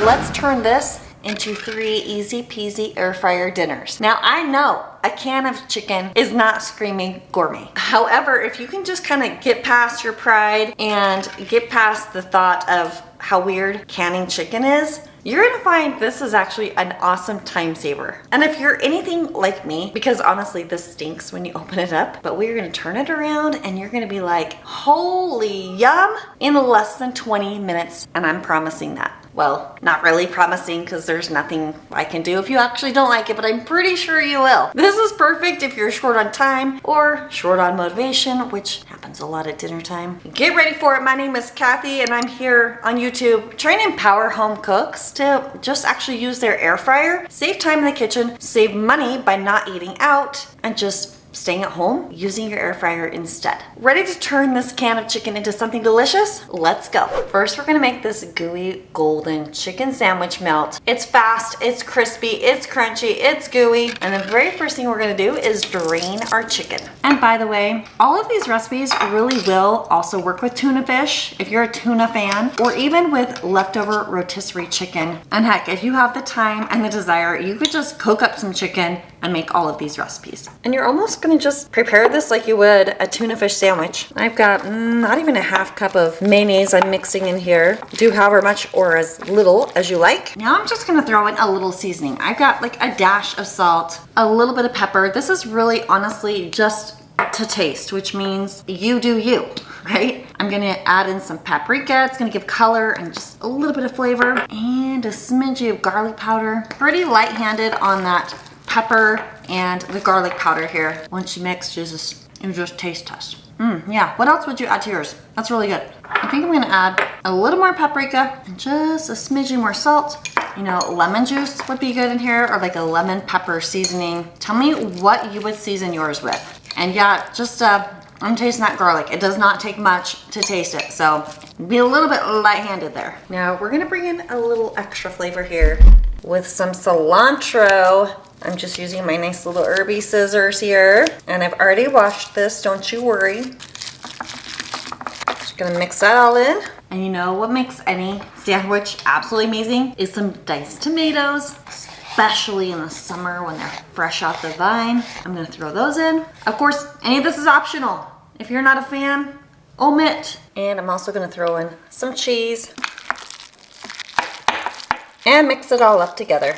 Let's turn this into 3 easy peasy air fryer dinners. Now I know a can of chicken is not screaming gourmet. However, if you can just kind of get past your pride and get past the thought of how weird canning chicken is, you're gonna find this is actually an awesome time saver. And if you're anything like me, because honestly this stinks when you open it up, but we're gonna turn it around and you're gonna be like, holy yum, in less than 20 minutes, and I'm promising that. Well, not really promising because there's nothing I can do if you actually don't like it, but I'm pretty sure you will. This is perfect if you're short on time or short on motivation, which happens a lot at dinner time. Get ready for it. My name is Cathy and I'm here on YouTube trying to empower home cooks to just actually use their air fryer, save time in the kitchen, save money by not eating out, and just staying at home using your air fryer instead. Ready to turn this can of chicken into something delicious? Let's go. First, we're gonna make this gooey golden chicken sandwich melt. It's fast, it's crispy, it's crunchy, it's gooey. And the very first thing we're gonna do is drain our chicken. And by the way, all of these recipes really will also work with tuna fish if you're a tuna fan, or even with leftover rotisserie chicken. And heck, if you have the time and the desire, you could just cook up some chicken and make all of these recipes. And you're almost gonna just prepare this like you would a tuna fish sandwich. I've got not even a half cup of mayonnaise I'm mixing in here. Do however much or as little as you like. Now I'm just gonna throw in a little seasoning. I've got like a dash of salt, a little bit of pepper. This is really honestly just to taste, which means you do you, right? I'm gonna add in some paprika. It's gonna give color and just a little bit of flavor, and a smidge of garlic powder. Pretty light-handed on that pepper and the garlic powder here. Once you mix, you just taste test. Yeah, what else would you add to yours? That's really good. I think I'm gonna add a little more paprika and just a smidgen more salt. You know, lemon juice would be good in here, or like a lemon pepper seasoning. Tell me what you would season yours with. And yeah, just I'm tasting that garlic. It does not take much to taste it, so be a little bit light-handed there. Now we're gonna bring in a little extra flavor here with some cilantro. I'm just using my nice little herby scissors here. And I've already washed this, don't you worry. Just gonna mix that all in. And you know what makes any sandwich absolutely amazing is some diced tomatoes, especially in the summer when they're fresh off the vine. I'm gonna throw those in. Of course, any of this is optional. If you're not a fan, omit. And I'm also gonna throw in some cheese and mix it all up together.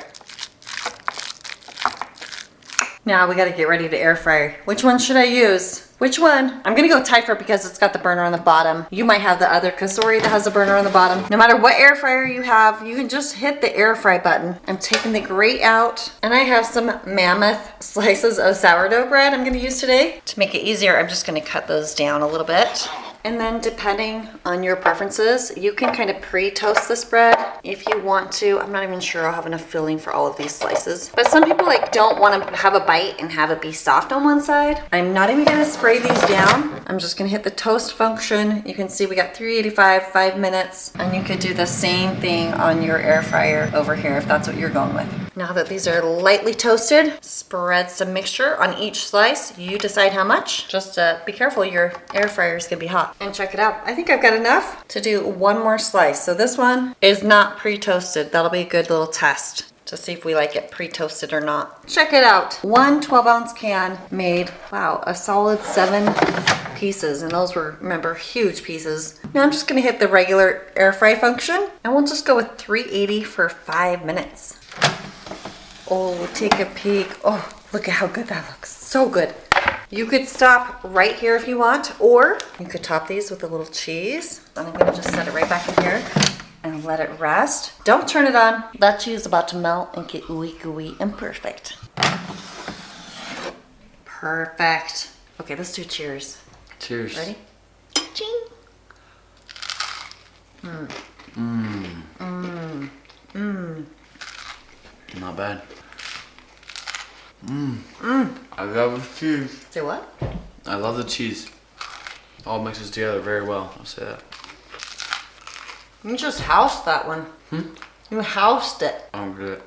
Now we gotta get ready to air fry. Which one should I use? Which one? I'm gonna go Typhor because it's got the burner on the bottom. You might have the other Casserole that has a burner on the bottom. No matter what air fryer you have, you can just hit the air fry button. I'm taking the grate out, and I have some mammoth slices of sourdough bread I'm gonna use today. To make it easier, I'm just gonna cut those down a little bit. And then depending on your preferences, you can kind of pre-toast this bread if you want to. I'm not even sure I'll have enough filling for all of these slices. But some people don't want to have a bite and have it be soft on one side. I'm not even gonna spray these down. I'm just gonna hit the toast function. You can see we got 385, 5 minutes. And you could do the same thing on your air fryer over here if that's what you're going with. Now that these are lightly toasted, spread some mixture on each slice. You decide how much. Just be careful, your air fryer is gonna be hot. And check it out. I think I've got enough to do one more slice. So this one is not pre-toasted. That'll be a good little test to see if we like it pre-toasted or not. Check it out. One 12-ounce can made, wow, a solid 7 pieces. And those were, remember, huge pieces. Now I'm just gonna hit the regular air fry function, and we'll just go with 380 for 5 minutes. Oh, take a peek. Oh, look at how good that looks. So good. You could stop right here if you want, or you could top these with a little cheese. And I'm gonna just set it right back in here and let it rest. Don't turn it on. That cheese is about to melt and get ooey gooey and perfect. Perfect. Okay, let's do cheers. Cheers. Ready? Ching. Not bad. I love the cheese. Say what? I love the cheese. All mixes together very well. I'll say that. You just housed that one. You housed it. I'm good.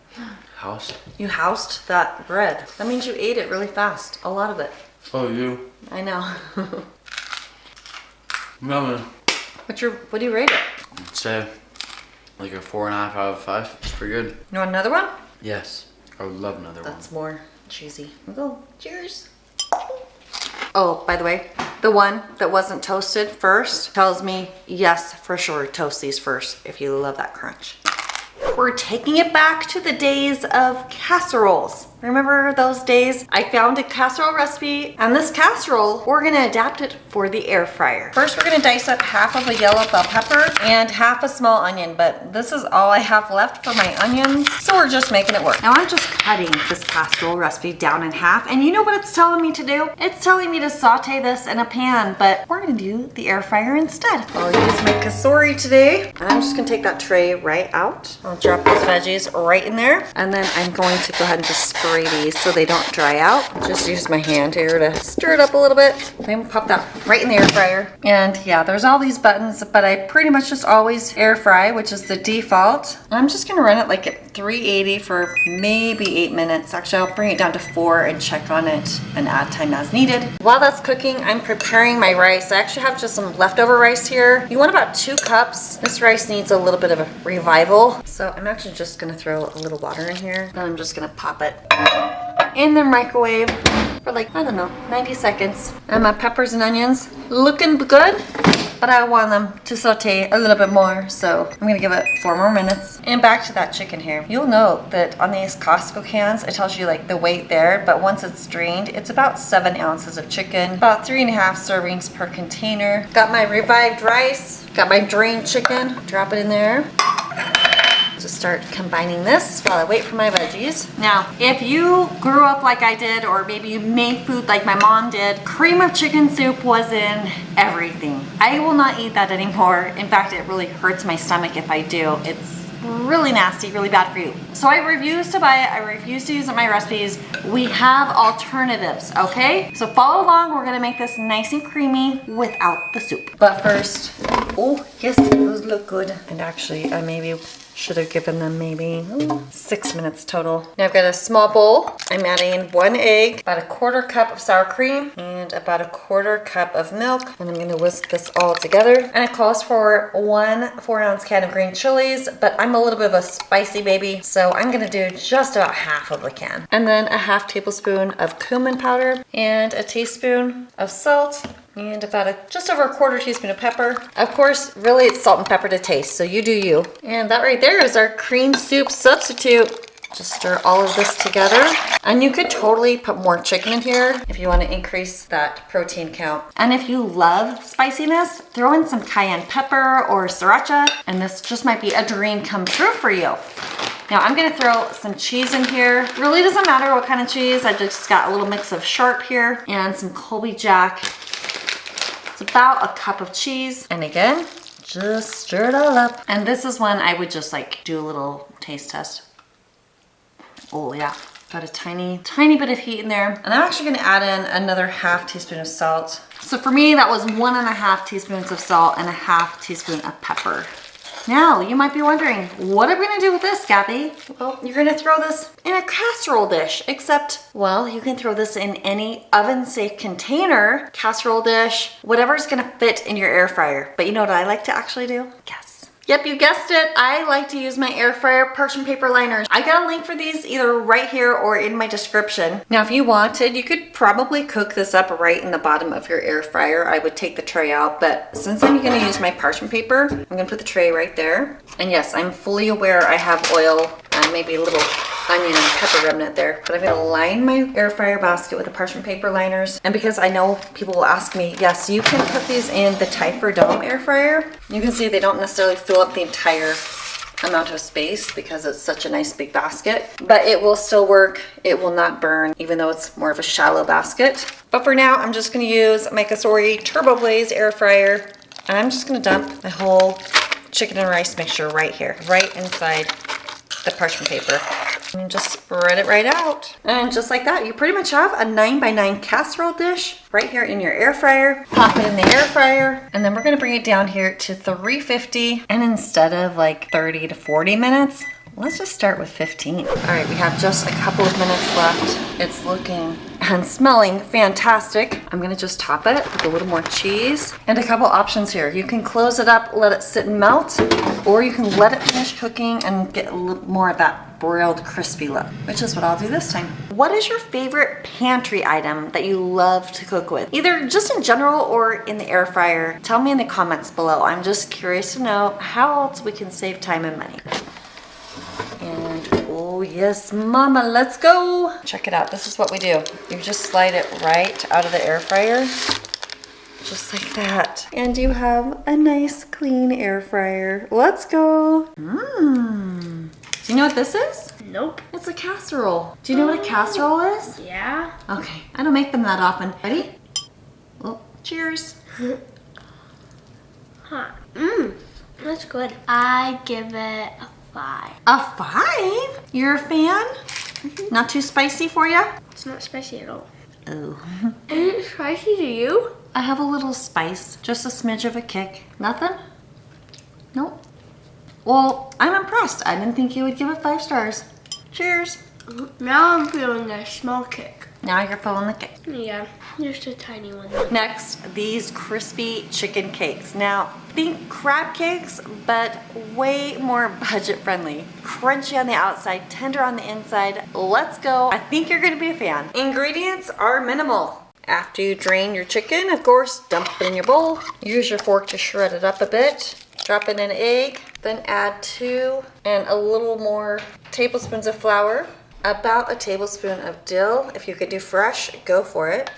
House? You housed that bread. That means you ate it really fast. A lot of it. Oh, you? I know. Mama. What do you rate it? Say Like a 4.5 out of 5. It's pretty good. You want another one? Yes. I would love another one. That's more cheesy. Go. Cheers. Oh, by the way, the one that wasn't toasted first tells me, yes, for sure, toast these first if you love that crunch. We're taking it back to the days of casseroles. Remember those days? I found a casserole recipe, and this casserole, we're gonna adapt it for the air fryer. First, we're gonna dice up half of a yellow bell pepper and half a small onion, but this is all I have left for my onions, so we're just making it work. Now I'm just cutting this casserole recipe down in half, and you know what it's telling me to do? It's telling me to saute this in a pan, but we're gonna do the air fryer instead. I'll use my Casserole today, and I'm just gonna take that tray right out. I'll drop those veggies right in there, and then I'm going to go ahead and just spray these so they don't dry out. Just use my hand here to stir it up a little bit. Then pop that right in the air fryer. And yeah, there's all these buttons, but I pretty much just always air fry, which is the default. I'm just gonna run it like at 380 for maybe 8 minutes. Actually, I'll bring it down to 4 and check on it and add time as needed. While that's cooking, I'm preparing my rice. I actually have just some leftover rice here. You want about 2 cups. This rice needs a little bit of a revival. So I'm actually just gonna throw a little water in here. Then I'm just gonna pop it in the microwave for like, I don't know, 90 seconds. And my peppers and onions looking good, but I want them to saute a little bit more. So I'm gonna give it 4 more minutes. And back to that chicken here. You'll note that on these Costco cans, it tells you like the weight there, but once it's drained, it's about 7 ounces of chicken, about 3.5 servings per container. Got my revived rice, got my drained chicken, drop it in there. To start combining this while I wait for my veggies. Now, if you grew up like I did, or maybe you made food like my mom did, cream of chicken soup was in everything. I will not eat that anymore. In fact, it really hurts my stomach if I do. It's really nasty, really bad for you. So I refuse to buy it. I refuse to use it in my recipes. We have alternatives, okay? So follow along. We're gonna make this nice and creamy without the soup. But first, oh yes, those look good. And actually, I maybe should have given them maybe 6 minutes total. Now I've got a small bowl. I'm adding 1 egg, about 1/4 cup of sour cream, and about 1/4 cup of milk. And I'm gonna whisk this all together. And it calls for 1 4-ounce can of green chilies, but I'm a little bit of a spicy baby, so I'm gonna do just about half of a can. And then a 1/2 tablespoon of cumin powder, and a teaspoon of salt, and about just over 1/4 teaspoon of pepper. Of course, really it's salt and pepper to taste, so you do you. And that right there is our cream soup substitute. Just stir all of this together. And you could totally put more chicken in here if you want to increase that protein count. And if you love spiciness, throw in some cayenne pepper or sriracha, and this just might be a dream come true for you. Now I'm gonna throw some cheese in here. Really doesn't matter what kind of cheese. I just got a little mix of Sharp here and some Colby Jack. It's about 1 cup of cheese. And again, just stir it all up. And this is when I would just like do a little taste test. Oh yeah, got a tiny bit of heat in there. And I'm actually gonna add in another 1/2 teaspoon of salt. So for me, that was 1.5 teaspoons of salt and 1/2 teaspoon of pepper. Now, you might be wondering, what are we gonna do with this, Cathy? Well, you're gonna throw this in a casserole dish, except, well, you can throw this in any oven-safe container, casserole dish, whatever's gonna fit in your air fryer. But you know what I like to actually do? Guess. Yep, you guessed it. I like to use my air fryer parchment paper liners. I got a link for these either right here or in my description. Now, if you wanted, you could probably cook this up right in the bottom of your air fryer. I would take the tray out, but since I'm gonna use my parchment paper, I'm gonna put the tray right there. And yes, I'm fully aware I have oil and maybe a little onion and pepper remnant there, but I'm gonna line my air fryer basket with the parchment paper liners. And because I know people will ask me, yes, you can put these in the Typher Dome air fryer. You can see they don't necessarily fill up the entire amount of space because it's such a nice big basket, but it will still work. It will not burn, even though it's more of a shallow basket. But for now, I'm just gonna use my Casserole Turbo Blaze air fryer. And I'm just gonna dump the whole chicken and rice mixture right here, right inside the parchment paper. And just spread it right out. And just like that, you pretty much have a 9x9 casserole dish right here in your air fryer. Pop it in the air fryer, and then we're gonna bring it down here to 350. And instead of like 30 to 40 minutes, let's just start with 15. All right, we have just a couple of minutes left. It's looking and smelling fantastic. I'm gonna just top it with a little more cheese and a couple options here. You can close it up, let it sit and melt, or you can let it finish cooking and get a little more of that broiled crispy look, which is what I'll do this time. What is your favorite pantry item that you love to cook with? Either just in general or in the air fryer. Tell me in the comments below. I'm just curious to know how else we can save time and money. And oh yes, mama, let's go. Check it out. This is what we do. You just slide it right out of the air fryer, just like that. And you have a nice clean air fryer. Let's go. Do you know what this is? Nope. It's a casserole. Do you know what a casserole is? Yeah. Okay, I don't make them that often. Ready? Oh, cheers. Huh. That's good. I give it a 5. A 5? You're a fan? Not too spicy for you? It's not spicy at all. Oh. Is it spicy to you? I have a little spice, just a smidge of a kick. Nothing? Nope. Well, I'm impressed. I didn't think you would give it 5 stars. Cheers. Now I'm feeling a small kick. Now you're feeling the kick. Yeah, just a tiny one. Next, these crispy chicken cakes. Now, think crab cakes, but way more budget friendly. Crunchy on the outside, tender on the inside. Let's go. I think you're gonna be a fan. Ingredients are minimal. After you drain your chicken, of course, dump it in your bowl. Use your fork to shred it up a bit. Drop in an egg, then add 2 and a little more tablespoons of flour. About a tablespoon of dill. If you could do fresh, go for it.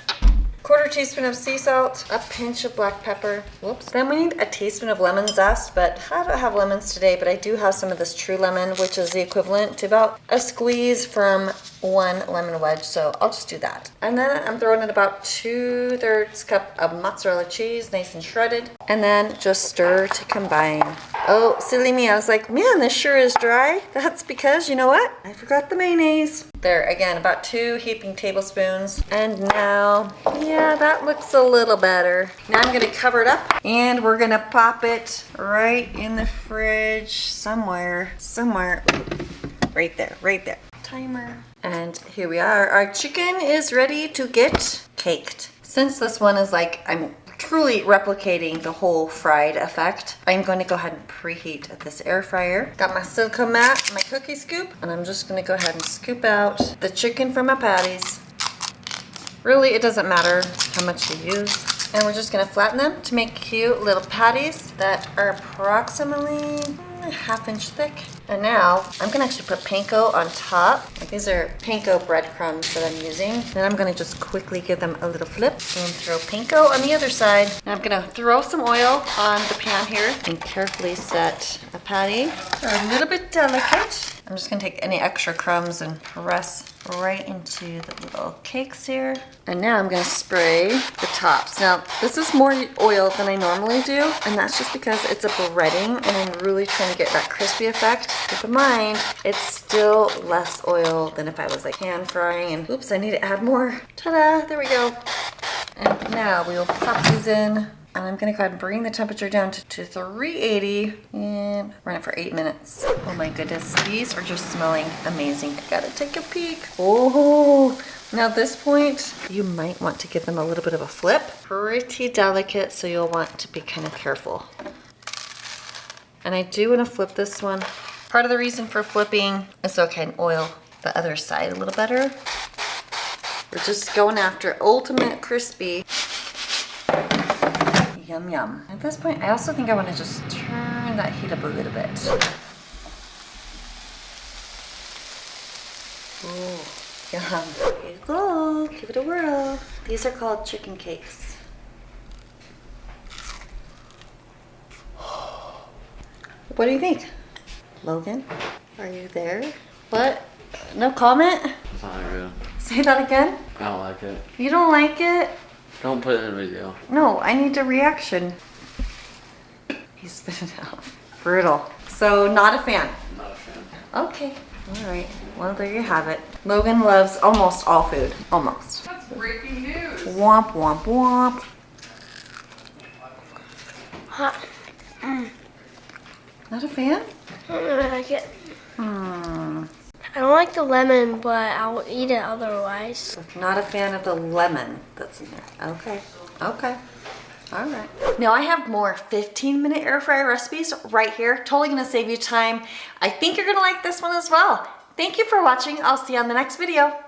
1/4 teaspoon of sea salt, a pinch of black pepper. Whoops. Then we need a teaspoon of lemon zest, but I don't have lemons today, but I do have some of this true lemon, which is the equivalent to about a squeeze from 1 lemon wedge, so I'll just do that. And then I'm throwing in about 2/3 cup of mozzarella cheese, nice and shredded, and then just stir to combine. Oh, silly me, I was like, man, this sure is dry. That's because, you know what? I forgot the mayonnaise. There, again, about 2 heaping tablespoons. And now, yeah, that looks a little better. Now I'm gonna cover it up and we're gonna pop it right in the fridge somewhere. Right there. Timer. And here we are. Our chicken is ready to get caked. Since this one is like, I'm truly replicating the whole fried effect, I'm going to go ahead and preheat this air fryer. Got my silicone mat, my cookie scoop, and I'm just going to go ahead and scoop out the chicken from my patties. Really, it doesn't matter how much you use. And we're just going to flatten them to make cute little patties that are approximately a 1/2 inch thick. And now I'm gonna actually put panko on top. Like, these are panko breadcrumbs that I'm using. And I'm gonna just quickly give them a little flip and throw panko on the other side. And I'm gonna throw some oil on the pan here and carefully set a patty. They're a little bit delicate. I'm just gonna take any extra crumbs and press right into the little cakes here. And now I'm gonna spray the tops. Now, this is more oil than I normally do, and that's just because it's a breading and I'm really trying to get that crispy effect. Keep in mind, it's still less oil than if I was like pan frying, and oops, I need to add more. Ta-da, there we go. And now we will pop these in. And I'm gonna go ahead and bring the temperature down to 380 and run it for 8 minutes. Oh my goodness, these are just smelling amazing. I gotta take a peek. Oh, now at this point, you might want to give them a little bit of a flip. Pretty delicate, so you'll want to be kind of careful. And I do wanna flip this one. Part of the reason for flipping is so I can oil the other side a little better. We're just going after ultimate crispy. Yum, yum. At this point, I also think I want to just turn that heat up a little bit. Ooh, yum. Here you go. Give it a whirl. These are called chicken cakes. What do you think? Logan, are you there? What? No comment? It's not real. Say that again? I don't like it. You don't like it? Don't put it in a video. No, I need a reaction. He spit it out. Brutal. So, not a fan. Not a fan. Okay. All right. Well, there you have it. Logan loves almost all food. Almost. That's breaking news. Womp, womp, womp. Hot. Not a fan? I don't really like it. Hmm. I don't like the lemon, but I'll eat it otherwise. Not a fan of the lemon that's in there. Okay, okay. All right. Now I have more 15-minute air fryer recipes right here. Totally gonna save you time. I think you're gonna like this one as well. Thank you for watching. I'll see you on the next video.